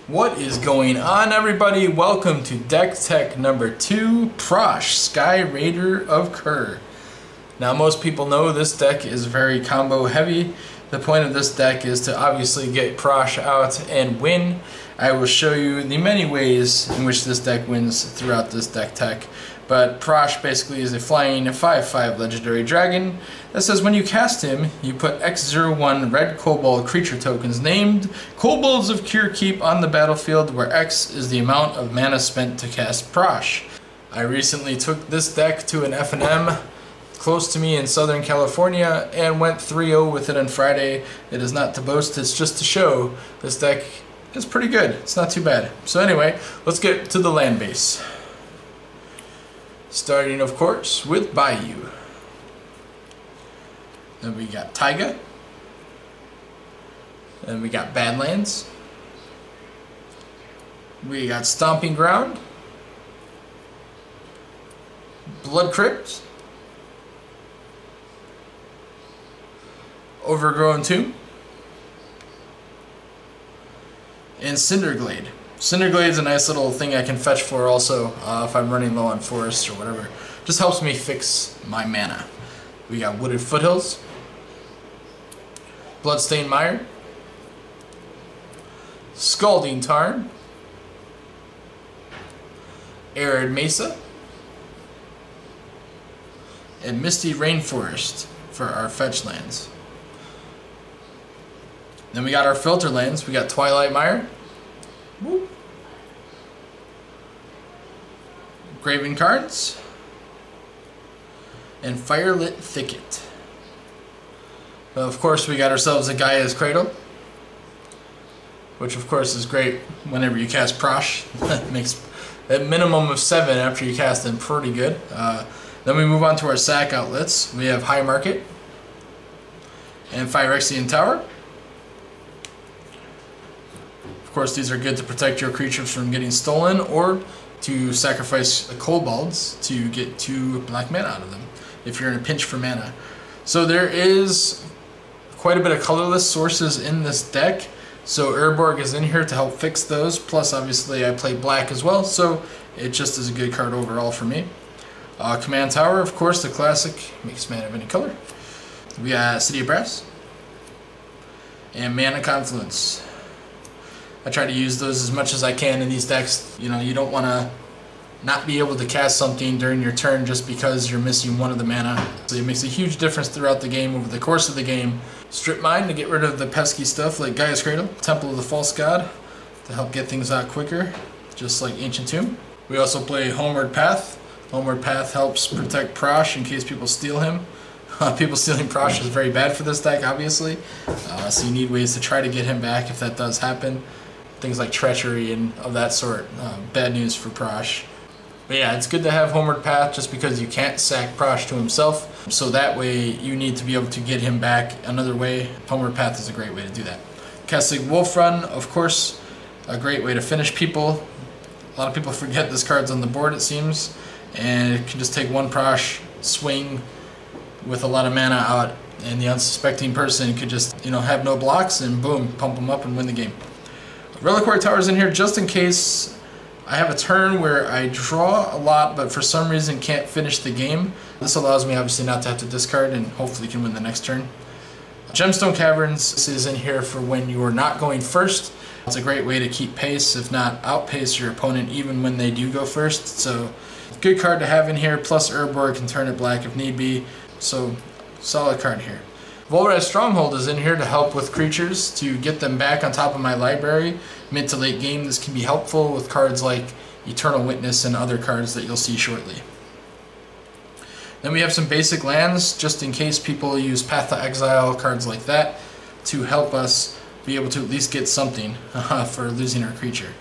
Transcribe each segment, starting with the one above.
What is going on, everybody? Welcome to Deck Tech number 2, Prossh, Skyraider of Kher. Now, most people know this deck is very combo heavy. The point of this deck is to obviously get Prossh out and win. I will show you the many ways in which this deck wins throughout this deck tech. But Prossh basically is a flying 5/5 legendary dragon that says when you cast him, you put X01 red kobold creature tokens named Kobolds of Kher Keep on the battlefield, where X is the amount of mana spent to cast Prossh. I recently took this deck to an F&M close to me in Southern California and went 3-0 with it on Friday. It is not to boast, it's just to show this deck is pretty good. It's not too bad. So anyway, let's get to the land base. Starting, of course, with Bayou. Then we got Taiga. Then we got Badlands. We got Stomping Ground. Blood Crypt. Overgrown Tomb. And Cinderglade. Cinderglade's a nice little thing I can fetch for also if I'm running low on forests or whatever. Just helps me fix my mana. We got Wooded Foothills, Bloodstained Mire, Scalding Tarn, Arid Mesa, and Misty Rainforest for our fetch lands. Then we got our filter lands. We got Twilight Mire, woo, Graven Cards, and Firelit Thicket. Well, of course, we got ourselves a Gaia's Cradle, which of course is great whenever you cast Prossh. It makes a minimum of 7 after you cast them pretty good. Then we move on to our sack outlets. We have High Market and Phyrexian Tower. Of course, these are good to protect your creatures from getting stolen or to sacrifice the kobolds to get 2 black mana out of them if you're in a pinch for mana. So there is quite a bit of colorless sources in this deck. So Urborg is in here to help fix those. Plus, obviously, I play black as well, so it just is a good card overall for me. Command Tower, of course, the classic, makes mana of any color. We got City of Brass and Mana Confluence. I try to use those as much as I can in these decks. You know, you don't want to not be able to cast something during your turn just because you're missing one of the mana. So it makes a huge difference throughout the game, over the course of the game. Strip Mine to get rid of the pesky stuff like Gaia's Cradle. Temple of the False God to help get things out quicker, just like Ancient Tomb. We also play Homeward Path. Homeward Path helps protect Prossh in case people steal him. People stealing Prossh is very bad for this deck, obviously. So you need ways to try to get him back if that does happen. Things like treachery and of that sort. Bad news for Prossh. But yeah, it's good to have Homeward Path just because you can't sack Prossh to himself. So that way you need to be able to get him back another way. Homeward Path is a great way to do that. Casting Wolf Run, of course, a great way to finish people. A lot of people forget this card's on the board, it seems. And it can just take one Prossh swing with a lot of mana out, and the unsuspecting person could just, you know, have no blocks and boom, pump them up and win the game. Reliquary Tower's in here just in case I have a turn where I draw a lot but for some reason can't finish the game. This allows me obviously not to have to discard and hopefully can win the next turn. Gemstone Caverns is in here for when you are not going first. It's a great way to keep pace, if not outpace your opponent even when they do go first. So good card to have in here, plus Urborg can turn it black if need be. So solid card here. Volraz Stronghold is in here to help with creatures, to get them back on top of my library. Mid to late game, this can be helpful with cards like Eternal Witness and other cards that you'll see shortly. Then we have some basic lands, just in case people use Path to Exile, cards like that, to help us be able to at least get something for losing our creature.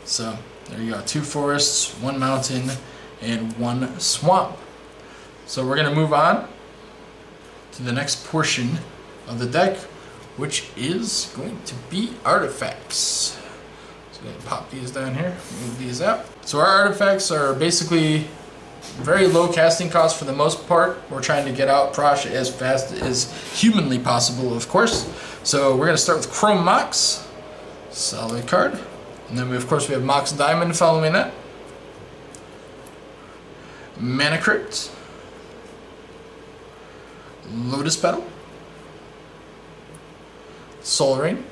So there you go, 2 forests, 1 mountain, and 1 swamp. So we're going to move on to the next portion of the deck, which is going to be artifacts. So I'm going to pop these down here, move these out. So our artifacts are basically very low casting cost for the most part. We're trying to get out Prossh as fast as humanly possible, of course. So we're going to start with Chrome Mox. Solid card. And then of course we have Mox Diamond following that. Mana Crypt. Lotus Petal. Soul Rain.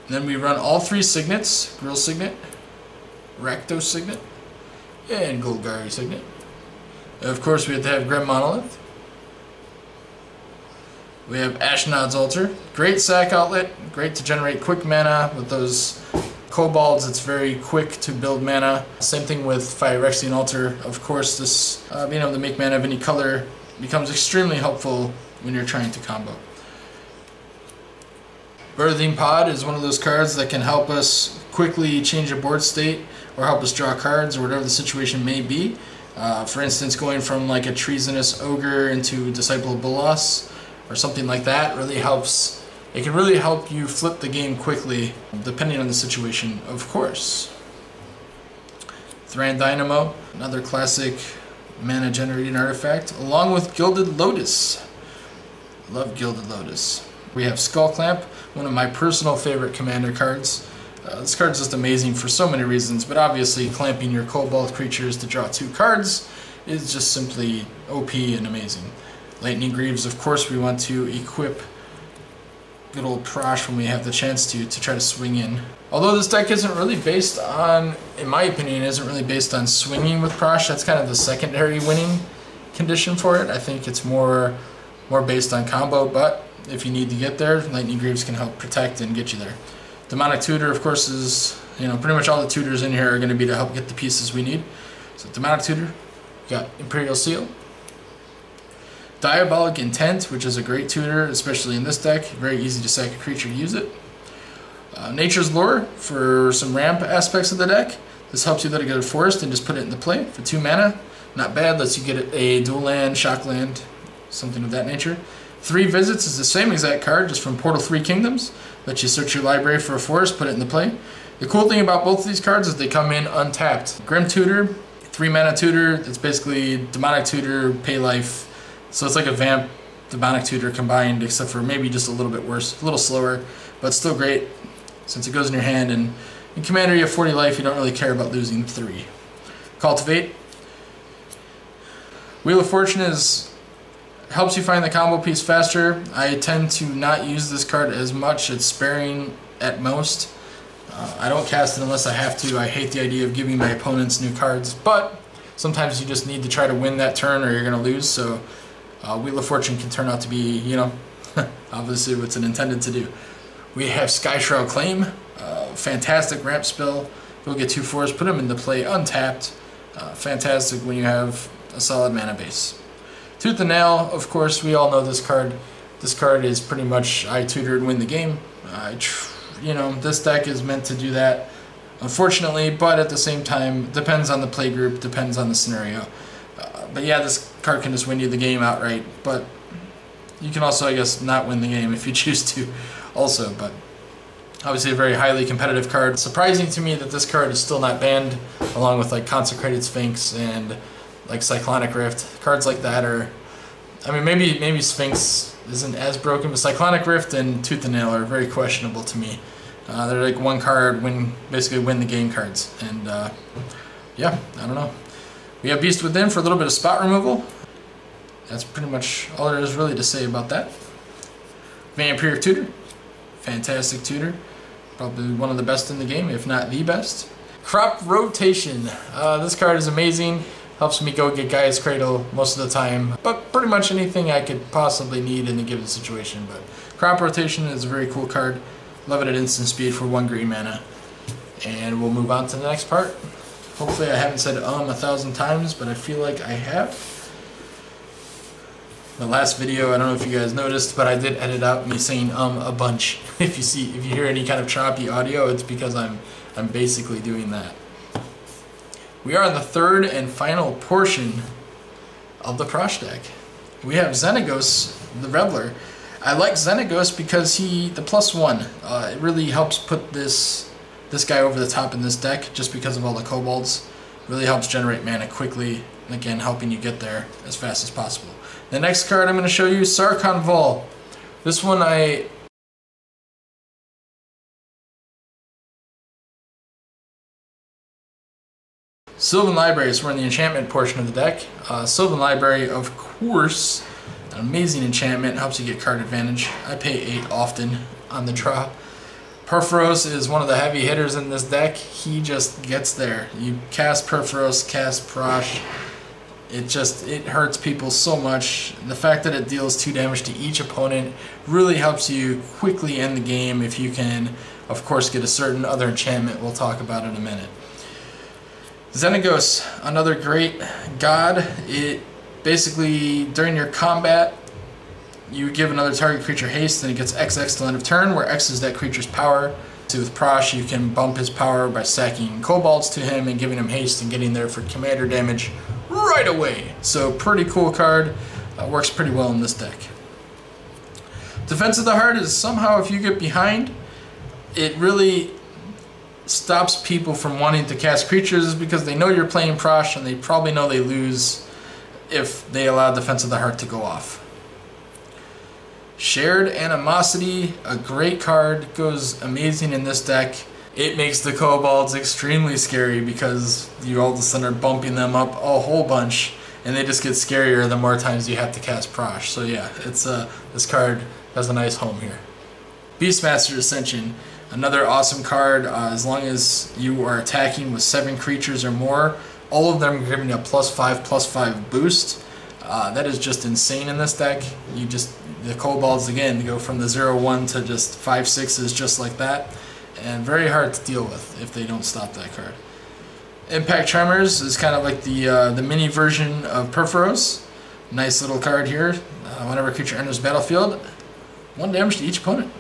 And then we run all 3 signets, Grill Signet, Rakdos Signet, and Golgari Signet. And of course we have to have Grim Monolith. We have Ashnod's Altar. Great sack outlet, great to generate quick mana with those kobolds. It's very quick to build mana. Same thing with Phyrexian Altar. Of course, this being able to make mana of any color becomes extremely helpful when you're trying to combo. Birthing Pod is one of those cards that can help us quickly change a board state or help us draw cards or whatever the situation may be. For instance, going from like a Treasonous Ogre into Disciple of Bolus or something like that really helps. It can really help you flip the game quickly, depending on the situation, of course. Thran Dynamo, another classic mana generating artifact, along with Gilded Lotus. Love Gilded Lotus. We have Skull Clamp, one of my personal favorite commander cards. This card's just amazing for so many reasons, but obviously clamping your kobold creatures to draw 2 cards is just simply OP and amazing. Lightning Greaves, of course, we want to equip good old Prossh when we have the chance to try to swing in. Although this deck isn't really based on, in my opinion, isn't really based on swinging with Prossh. That's kind of the secondary winning condition for it. I think it's more based on combo, but if you need to get there, Lightning Greaves can help protect and get you there. Demonic Tutor, of course, is, pretty much all the tutors in here are going to be to help get the pieces we need. So Demonic Tutor, we got Imperial Seal. Diabolic Intent, which is a great tutor, especially in this deck. Very easy to sack a creature to use it. Nature's Lure for some ramp aspects of the deck. This helps you let it go to forest and just put it into play for 2 mana. Not bad, lets you get a dual land, shock land, something of that nature. 3 Visits is the same exact card, just from Portal 3 Kingdoms. Lets you search your library for a forest, put it into play. The cool thing about both of these cards is they come in untapped. Grim Tutor, 3 mana tutor. It's basically Demonic Tutor, pay life. So it's like a Vamp Demonic Tutor combined, except for maybe just a little bit worse, a little slower, but still great since it goes in your hand. And in Commander, you have 40 life, you don't really care about losing 3. Cultivate. Wheel of Fortune helps you find the combo piece faster. I tend to not use this card as much. It's sparing at most. I don't cast it unless I have to. I hate the idea of giving my opponents new cards, but sometimes you just need to try to win that turn or you're going to lose. So Wheel of Fortune can turn out to be, obviously what's it intended to do. We have Skyshroud Claim, fantastic ramp spell. You'll get 2 forests, put them into play untapped. Fantastic when you have a solid mana base. Tooth and Nail, of course, we all know this card. This card is pretty much I tutor and win the game. This deck is meant to do that, unfortunately, but at the same time, depends on the play group, depends on the scenario. But yeah, this card can just win you the game outright, but you can also, I guess, not win the game if you choose to also, but obviously a very highly competitive card. Surprising to me that this card is still not banned, along with like Consecrated Sphinx and like Cyclonic Rift. Cards like that are, maybe Sphinx isn't as broken, but Cyclonic Rift and Tooth and Nail are very questionable to me. They're like 1 card, basically win the game cards, and yeah, I don't know. We have Beast Within for a little bit of spot removal. That's pretty much all there is really to say about that. Vampiric Tutor, fantastic tutor, probably one of the best in the game, if not the best. Crop Rotation, this card is amazing. Helps me go get Gaia's Cradle most of the time, but pretty much anything I could possibly need in a given situation. But Crop Rotation is a very cool card. Love it at instant speed for 1 green mana. And we'll move on to the next part. Hopefully I haven't said 1,000 times, but I feel like I have. The last video, I don't know if you guys noticed, but I did edit out me saying a bunch. If you hear any kind of choppy audio, it's because I'm basically doing that. We are on the 3rd and final portion of the Prossh deck. We have Xenagos, the Reveler. I like Xenagos because the +1, it really helps put this guy over the top in this deck just because of all the kobolds. Really helps generate mana quickly, and again, helping you get there as fast as possible. The next card I'm going to show you, Sarkhan Vol. This one Sylvan Libraries, we're in the enchantment portion of the deck. Sylvan Library, of course, an amazing enchantment, helps you get card advantage. I pay 8 often on the draw. Perforos is one of the heavy hitters in this deck. He just gets there. You cast Perforos, cast Prossh. It hurts people so much. The fact that it deals 2 damage to each opponent really helps you quickly end the game if you can, of course, get a certain other enchantment we'll talk about in a minute. Xenagos, another great god. It basically, during your combat, you give another target creature haste, and it gets XX till end of turn, where X is that creature's power. So with Prossh, you can bump his power by sacking kobolds to him and giving him haste and getting there for commander damage right away. So pretty cool card. Works pretty well in this deck. Defense of the Heart is somehow, if you get behind, it really stops people from wanting to cast creatures because they know you're playing Prossh and they probably know they lose if they allow Defense of the Heart to go off. Shared Animosity, a great card, goes amazing in this deck. It makes the kobolds extremely scary because you all of a sudden are bumping them up a whole bunch and they just get scarier the more times you have to cast Prossh. So yeah, it's this card has a nice home here. Beastmaster Ascension, another awesome card. As long as you are attacking with 7 creatures or more, all of them are giving you a +5/+5 boost. That is just insane in this deck. The kobolds, again, go from the 0/1 to just 5/6s just like that, and very hard to deal with if they don't stop that card. Impact Tremors is kind of like the mini version of Perforos. Nice little card here. Whenever a creature enters the battlefield, 1 damage to each opponent.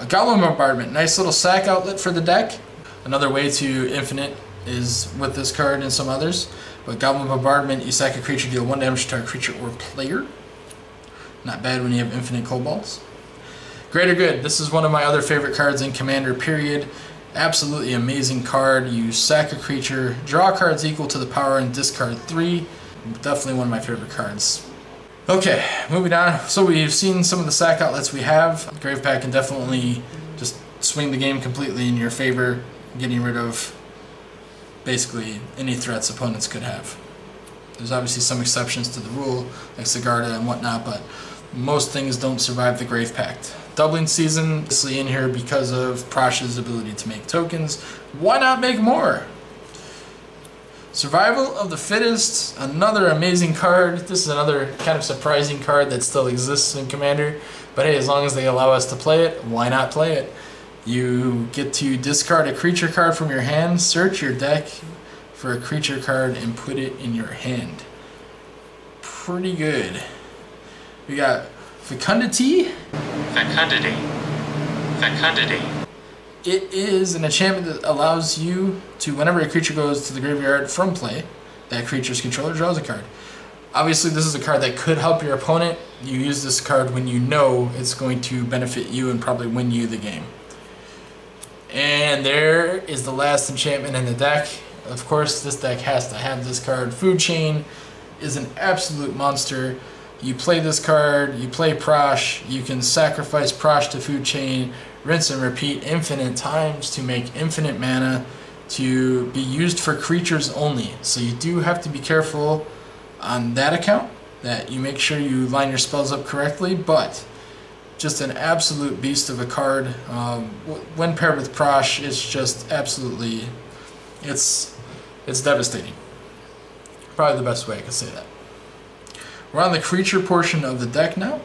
Goblin Bombardment, nice little sack outlet for the deck. Another way to infinite is with this card and some others. But Goblin Bombardment, you sack a creature, deal 1 damage to a creature or player. Not bad when you have infinite kobolds. Greater Good, this is one of my other favorite cards in Commander, period. Absolutely amazing card. You sack a creature, draw cards equal to the power, and discard 3. Definitely one of my favorite cards. Okay, moving on. So we've seen some of the sack outlets we have. Grave Pact can definitely just swing the game completely in your favor, getting rid of basically any threats opponents could have. There's obviously some exceptions to the rule, like Sigarda and whatnot, but most things don't survive the Grave Pact. Doubling Season, obviously in here because of Prosh's ability to make tokens. Why not make more? Survival of the Fittest, another amazing card. This is another kind of surprising card that still exists in Commander, but hey, as long as they allow us to play it, why not play it? You get to discard a creature card from your hand, search your deck for a creature card, and put it in your hand. Pretty good. We got Fecundity. Fecundity. It is an enchantment that allows you to, whenever a creature goes to the graveyard from play, that creature's controller draws a card. Obviously, this is a card that could help your opponent. You use this card when you know it's going to benefit you and probably win you the game. And there is the last enchantment in the deck. Of course, this deck has to have this card. Food Chain is an absolute monster. You play this card, you play Prossh, you can sacrifice Prossh to Food Chain, rinse and repeat infinite times to make infinite mana to be used for creatures only. So you do have to be careful on that account, that you make sure you line your spells up correctly, but just an absolute beast of a card. When paired with Prossh, it's just absolutely, it's devastating. Probably the best way I could say that. We're on the creature portion of the deck now.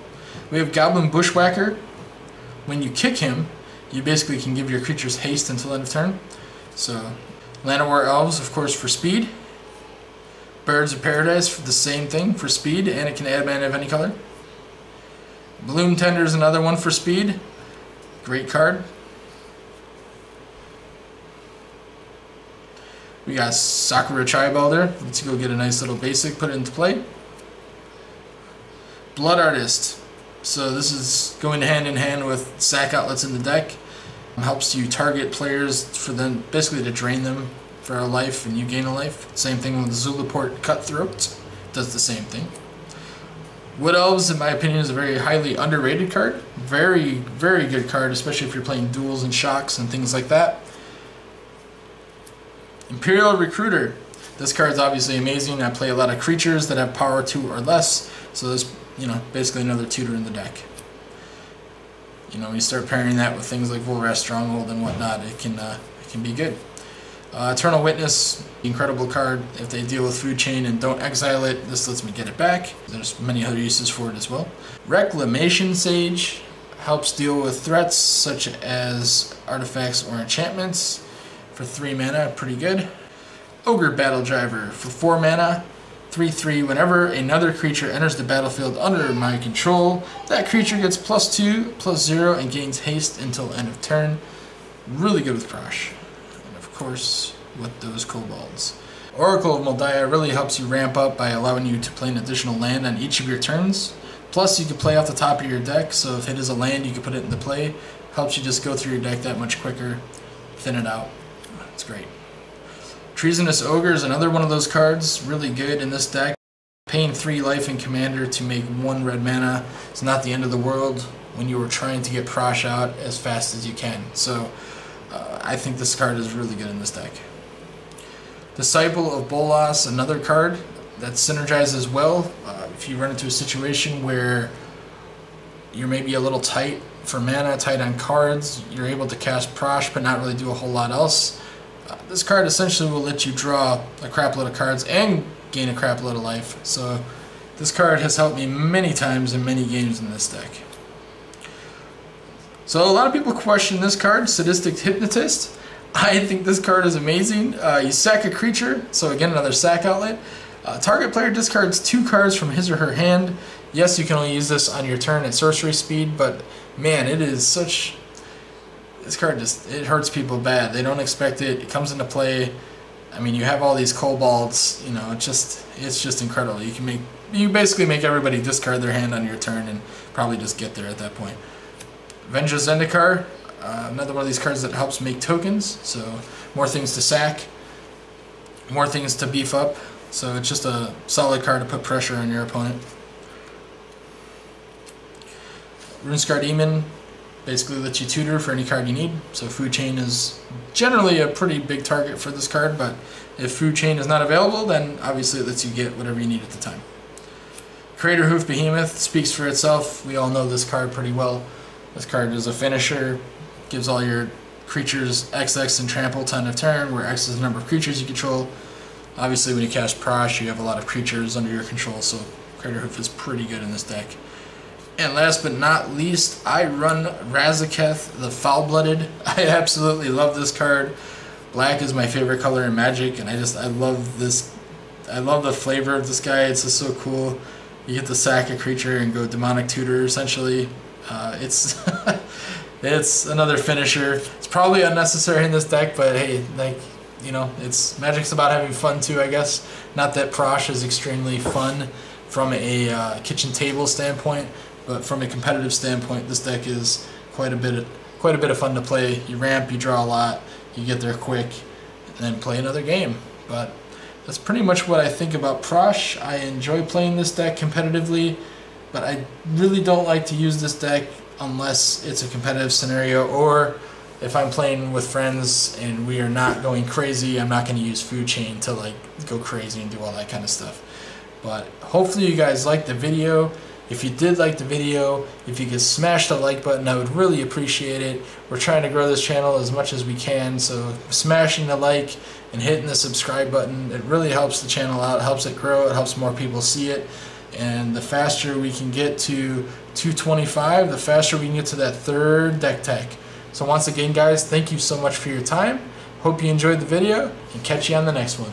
We have Goblin Bushwhacker. When you kick him, you basically can give your creatures haste until end of turn. So, Llanowar Elves, of course, for speed. Birds of Paradise for the same thing, for speed, and it can add mana of any color. Bloom Tender is another one for speed. Great card. We got Sakura Chaibalder. Let's go get a nice little basic, put it into play. Blood Artist. So this is going hand in hand with sack outlets in the deck. Helps you target players for them, basically to drain them for a life and you gain a life. Same thing with Zulaport Cutthroat. Does the same thing. Wood Elves, in my opinion, is a very highly underrated card. Very, very good card, especially if you're playing duels and shocks and things like that. Imperial Recruiter. This card's obviously amazing. I play a lot of creatures that have power 2 or less, so there's, you know, basically another tutor in the deck. You know, when you start pairing that with things like Volrath Stronghold and whatnot, it can be good. Eternal Witness, incredible card. If they deal with Food Chain and don't exile it, this lets me get it back. There's many other uses for it as well. Reclamation Sage helps deal with threats such as artifacts or enchantments for 3 mana, pretty good. Ogre Battle Driver for 4 mana, 3/3. Whenever another creature enters the battlefield under my control, that creature gets +2/+0 and gains haste until end of turn. Really good with Prossh. And of course, with those kobolds. Oracle of Moldiah really helps you ramp up by allowing you to play an additional land on each of your turns. Plus, you can play off the top of your deck, so if it is a land, you can put it into play. Helps you just go through your deck that much quicker, thin it out. It's great. Treasonous Ogres, another one of those cards, really good in this deck. Paying 3 life in Commander to make 1 red mana is not the end of the world when you are trying to get Prossh out as fast as you can. So I think this card is really good in this deck. Disciple of Bolus, another card that synergizes well. If you run into a situation where you're maybe a little tight for mana, tight on cards, you're able to cast Prossh but not really do a whole lot else. This card essentially will let you draw a crap load of cards and gain a crap load of life. So this card has helped me many times in many games in this deck. So a lot of people question this card, Sadistic Hypnotist. I think this card is amazing. You sack a creature, so again another sack outlet. Target player discards 2 cards from his or her hand. Yes, you can only use this on your turn at sorcery speed, but man, it is such... This card just, it hurts people bad. They don't expect it. It comes into play. I mean, you have all these kobolds, you know, it's just incredible. You basically make everybody discard their hand on your turn and probably just get there at that point. Avenge of Zendikar, another one of these cards that helps make tokens, so more things to sack, more things to beef up, so it's just a solid card to put pressure on your opponent. Runescar Demon basically lets you tutor for any card you need, so Food Chain is generally a pretty big target for this card, but if Food Chain is not available, then obviously it lets you get whatever you need at the time. Creator Hoof Behemoth speaks for itself. We all know this card pretty well. This card is a finisher, gives all your creatures XX and trample to end of turn, where X is the number of creatures you control. Obviously when you cast Prossh, you have a lot of creatures under your control, so Creator Hoof is pretty good in this deck. And last but not least, I run Razaketh the Foul-Blooded. I absolutely love this card. Black is my favorite color in Magic, and I love this. I love the flavor of this guy. It's just so cool. You get to sack a creature and go Demonic Tutor, essentially. It's it's another finisher. It's probably unnecessary in this deck, but hey, like, you know, Magic's about having fun too, I guess. Not that Prossh is extremely fun from a kitchen table standpoint, but from a competitive standpoint, this deck is quite a bit of fun to play. You ramp, you draw a lot, you get there quick, and then play another game. But that's pretty much what I think about Prossh. I enjoy playing this deck competitively, but I really don't like to use this deck unless it's a competitive scenario, or if I'm playing with friends and we are not going crazy, I'm not going to use Food Chain to like go crazy and do all that kind of stuff. But hopefully you guys liked the video. If you did like the video, if you could smash the like button, I would really appreciate it. We're trying to grow this channel as much as we can, so smashing the like and hitting the subscribe button, it really helps the channel out, it helps it grow, it helps more people see it. And the faster we can get to 225, the faster we can get to that 3rd deck tech. So once again guys, thank you so much for your time. Hope you enjoyed the video, and catch you on the next one.